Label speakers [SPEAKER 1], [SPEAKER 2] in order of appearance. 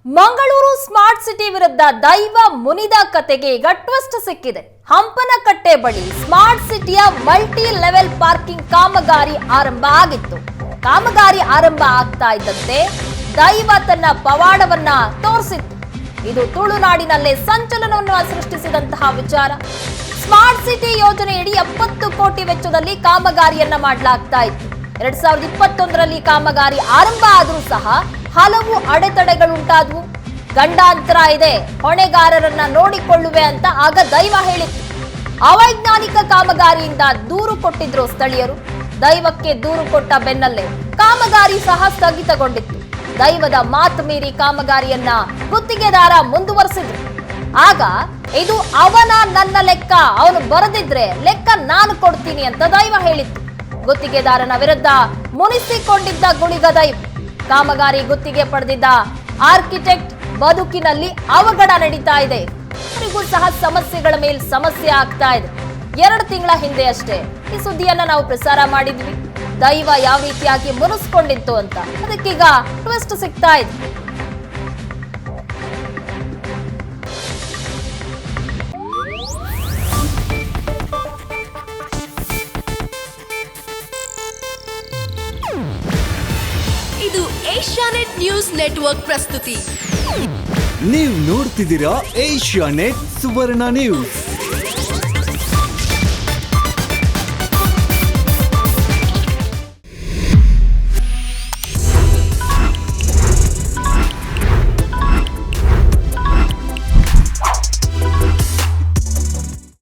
[SPEAKER 1] Mangaluru smart city ವಿರುದ್ಧ ದೈವ ಮುನಿದ ಕತೆಗೆ ಈಗ ಟ್ವಿಸ್ಟ್ ಸಿಕ್ಕಿದೆ. ಹಂಪನಕಟ್ಟೆ ಬಳಿ ಸ್ಮಾರ್ಟ್ ಸಿಟಿಯ ಮಲ್ಟಿ ಲೆವೆಲ್ ಪಾರ್ಕಿಂಗ್ ಕಾಮಗಾರಿ ಆರಂಭ ಆಗಿತ್ತು. ಕಾಮಗಾರಿ ಆರಂಭ ಆಗ್ತಾ ಇದ್ದಂತೆ ದೈವ ತನ್ನ ಪವಾಡವನ್ನ ತೋರಿಸಿತ್ತು. ಇದು ತುಳುನಾಡಿನಲ್ಲೇ ಸಂಚಲನವನ್ನು ಸೃಷ್ಟಿಸಿದಂತಹ ವಿಚಾರ. ಸ್ಮಾರ್ಟ್ ಸಿಟಿ ಯೋಜನೆಯಡಿ 70 ಕೋಟಿ ವೆಚ್ಚದಲ್ಲಿ ಕಾಮಗಾರಿಯನ್ನ ಮಾಡಲಾಗ್ತಾ ಇತ್ತು. 2021ರಲ್ಲಿ ಕಾಮಗಾರಿ ಆರಂಭ ಆದರೂ ಸಹ ಹಲವು ಅಡೆತಡೆಗಳುಂಟಾದವು. ಗಂಡಾಂತರ ಇದೆ, ಹೊಣೆಗಾರರನ್ನ ನೋಡಿಕೊಳ್ಳುವೆ ಅಂತ ಆಗ ದೈವ ಹೇಳಿತ್ತು. ಅವೈಜ್ಞಾನಿಕ ಕಾಮಗಾರಿಯಿಂದ ದೂರು ಕೊಟ್ಟಿದ್ರು ಸ್ಥಳೀಯರು. ದೈವಕ್ಕೆ ದೂರು ಕೊಟ್ಟ ಬೆನ್ನಲ್ಲೇ ಕಾಮಗಾರಿ ಸಹ ಸ್ಥಗಿತಗೊಂಡಿತ್ತು. ದೈವದ ಮಾತು ಮೀರಿ ಕಾಮಗಾರಿಯನ್ನ ಗುತ್ತಿಗೆದಾರ ಮುಂದುವರೆಸಿದ್ರು. ಆಗ ಇದು ಅವನ ನನ್ನ ಲೆಕ್ಕ, ಅವನು ಬರೆದಿದ್ರೆ ಲೆಕ್ಕ ನಾನು ಕೊಡ್ತೀನಿ ಅಂತ ದೈವ ಹೇಳಿತ್ತು. ಗುತ್ತಿಗೆದಾರನ ವಿರುದ್ಧ ಮುನಿಸಿಕೊಂಡಿದ್ದ ಗುಳಿಗ ದೈವ. ಕಾಮಗಾರಿ ಗುತ್ತಿಗೆ ಪಡೆದಿದ್ದ ಆರ್ಕಿಟೆಕ್ಟ್ ಬದುಕಿನಲ್ಲಿ ಅವಘಡ ನಡೀತಾ ಇದೆ. ಅವರಿಗೂ ಸಹ ಸಮಸ್ಯೆಗಳ ಮೇಲೆ ಸಮಸ್ಯೆ ಆಗ್ತಾ ಇದೆ. 2 ತಿಂಗಳ ಹಿಂದೆ ಅಷ್ಟೇ ಈ ಸುದ್ದಿಯನ್ನ ನಾವು ಪ್ರಸಾರ ಮಾಡಿದ್ವಿ. ದೈವ ಯಾವ ರೀತಿಯಾಗಿ ಮುನಿಸ್ಕೊಂಡಿತ್ತು ಅಂತ. ಅದಕ್ಕೀಗ ಟ್ವಿಸ್ಟ್ ಸಿಗ್ತಾ ಇದೆ.
[SPEAKER 2] ಇದು ಏಷ್ಯಾನೆಟ್ ನ್ಯೂಸ್ ನೆಟ್ವರ್ಕ್ ಪ್ರಸ್ತುತಿ.
[SPEAKER 3] ನೀವು ನೋಡ್ತಿದ್ದೀರಾ ಏಷ್ಯಾನೆಟ್ ಸುವರ್ಣ ನ್ಯೂಸ್.